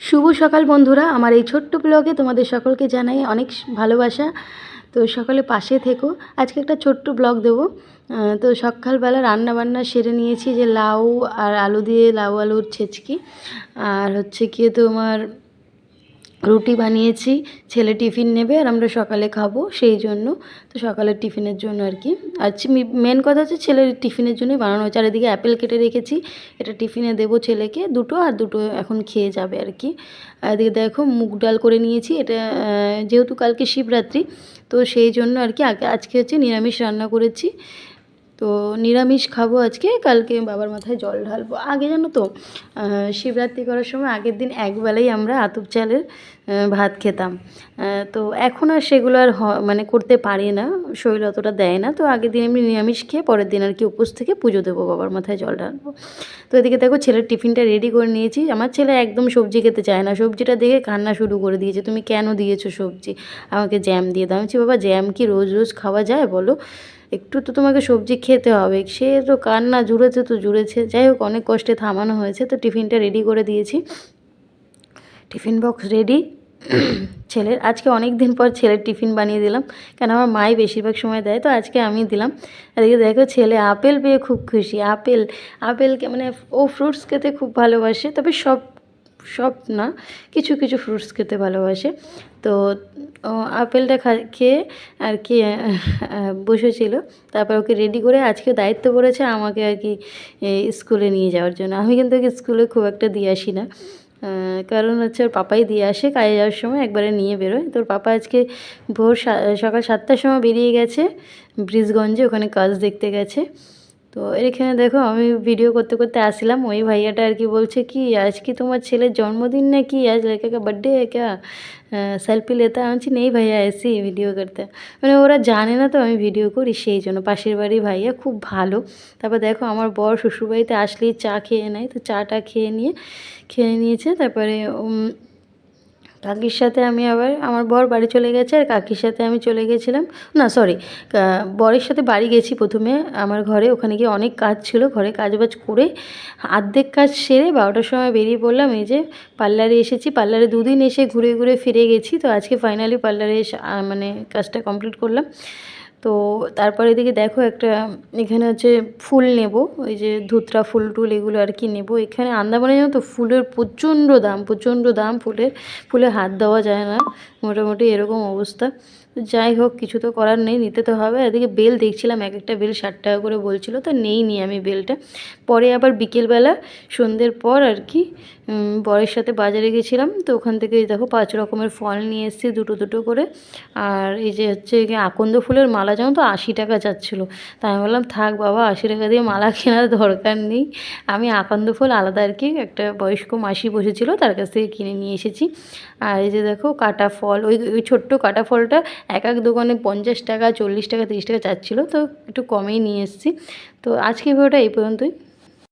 শুভ সকাল বন্ধুরা, আমার এই ছোট্ট ব্লগে তোমাদের সকলকে জানাই অনেক ভালোবাসা। তো সকলে পাশে থেকো। আজকে একটা ছোট্ট ব্লগ দেবো। তো সকালবেলা রান্নাবান্না সেরে নিয়েছি, যে লাউ আর আলু দিয়ে লাউ আলুর ছেচকি, আর হচ্ছে গিয়ে তোমার রুটি বানিয়েছি। ছেলে টিফিন নেবে আর আমরা সকালে খাবো, সেই জন্য। তো সকালের টিফিনের জন্য আর কি। আর মেন কথা হচ্ছে ছেলের টিফিনের জন্যই বানানো হচ্ছে। আর এদিকে অ্যাপেল কেটে রেখেছি, এটা টিফিনে দেবো ছেলেকে দুটো, আর দুটো এখন খেয়ে যাবে আর কি। আর এদিকে দেখো মুগ ডাল করে নিয়েছি, এটা যেহেতু কালকে শিবরাত্রি, তো সেই জন্য আর কি আজকে হচ্ছে নিরামিষ রান্না করেছি। তো নিরামিষ খাবো আজকে, কালকে বাবার মাথায় জল ঢালবো। আগে জানো তো, শিবরাত্রি করার সময় আগের দিন একবেলাই আমরা আতপ চালের ভাত খেতাম। তো এখন আর সেগুলো আর মানে করতে পারি না, শরীর অতটা দেয় না। তো আগের দিন এমনি নিরামিষ খেয়ে পরের দিন আর কি উপোস থেকে পুজো দেবো, বাবার মাথায় জল ঢালবো। তো এদিকে দেখো ছেলের টিফিনটা রেডি করে নিয়েছি। আমার ছেলে একদম সবজি খেতে চায় না, সবজিটা দেখে কান্না শুরু করে দিয়েছে, তুমি কেন দিয়েছো সবজি, আমাকে জ্যাম দিয়ে দাও। আমি বলছি বাবা জ্যাম কি রোজ রোজ খাওয়া যায় বলো, একটু তো তোমাকে সবজি খেতে হবে। সে তো কান্না জুড়েছে তো জুড়েছে। যাই হোক, অনেক কষ্টে থামানো হয়েছে। তো টিফিনটা রেডি করে দিয়েছি, টিফিন বক্স রেডি ছেলের। আজকে অনেক দিন পর ছেলের টিফিন বানিয়ে দিলাম, কেন আমার মাই বেশিরভাগ সময় দেয়, তো আজকে আমি দিলাম। এদিকে দেখো ছেলে আপেল পেয়ে খুব খুশি। আপেলকে মানে ও ফ্রুটস খেতে খুব ভালোবাসে, তবে সব সব না, কিছু কিছু ফ্রুটস খেতে ভালোবাসে। তো ও আপেলটা খেয়ে আর কি বসেছিল। তারপর ওকে রেডি করে আজকে দায়িত্ব পড়েছে আমাকে আর কি স্কুলে নিয়ে যাওয়ার জন্য। আমি কিন্তু ওকে স্কুলে খুব একটা দিয়ে আসি না, কারণ হচ্ছে ওর পাপাই দিয়ে আসে, কাজে যাওয়ার সময় একবারে নিয়ে বেরোয়। তোর পাপা আজকে ভোর সকাল 7টার সময় বেরিয়ে গেছে ব্রিজগঞ্জে, ওখানে কাজ দেখতে গেছে। তো এখানে দেখো আমি ভিডিও করতে করতে আসলাম, ওই ভাইয়াটা আর কি বলছে কি আজ কি তোমার ছেলের জন্মদিন নাকি, আজ লड़के का बर्थडे है क्या, সেলফি লেতা। আমি বলছি নেই ভাইয়া এসি ভিডিও করতে। মানে ওরা জানে না তো আমি ভিডিও করি, সেই জন্য। পাশের বাড়ি ভাইয়া খুব ভালো। তারপর দেখো আমার বর শ্বশুরবাড়িতে আসলেই চা খেয়ে নেয়, তো চাটা খেয়ে নিয়েছে। তারপরে কাকির সাথে আমি আবার, আমার বর বাড়ি চলে গেছে আর কাকির সাথে আমি চলে গেছিলাম, না সরি, বরের সাথে বাড়ি গেছি প্রথমে আমার ঘরে। ওখানে গিয়ে অনেক কাজ ছিল, ঘরে কাজবাজ করে অর্ধেক কাজ সেরে 12টার সময় বেরিয়ে পড়লাম। এই যে পার্লারে এসেছি, পার্লারে দুদিন এসে ঘুরে ঘুরে ফিরে গেছি। তো আজকে ফাইনালি পার্লারে এসে মানে কাজটা কমপ্লিট করলাম। তো তারপর এদিকে দেখো একটা, এখানে হচ্ছে ফুল নেব, ওই যে ধুতরা ফুল টুল এগুলো আর কি নেব। এখানে আন্দামানে জানো তো ফুলের প্রচণ্ড দাম ফুলে হাত দেওয়া যায় না, মোটামুটি এরকম অবস্থা। যাই হোক, কিছু তো করার নেই, নিতে তো হবে। এদিকে বেল দেখছিলাম, এক একটা বেল 60 টাকা করে বলছিল, তো নি আমি বেলটা। পরে আবার বিকেলবেলা সন্ধ্যের পর আর কি বরের সাথে বাজারে গেছিলাম, তো ওখান থেকে দেখো 5 রকমের ফল নিয়ে এসেছি, দুটো দুটো করে। আর এই যে হচ্ছে আকন্দ ফুলের মালা জানো তো 80 টাকা যাচ্ছিলো। তাই আমি বললাম থাক বাবা, 80 টাকা দিয়ে মালা কেনার দরকার নেই। আমি আকন্দ ফুল আলাদা আর কি একটা বয়স্ক মাসি বসেছিল, তার কাছ থেকে কিনে নিয়ে এসেছি। আর এই যে দেখো কাটা ফল, ওই ছোট্ট কাটা ফলটা এক দোকানে 50 টাকা, 40 টাকা, 30 টাকা চাচ্ছিলো, তো একটু কমেই নিয়ে এসেছি। তো আজকে ভিডিওটা এই পর্যন্তই।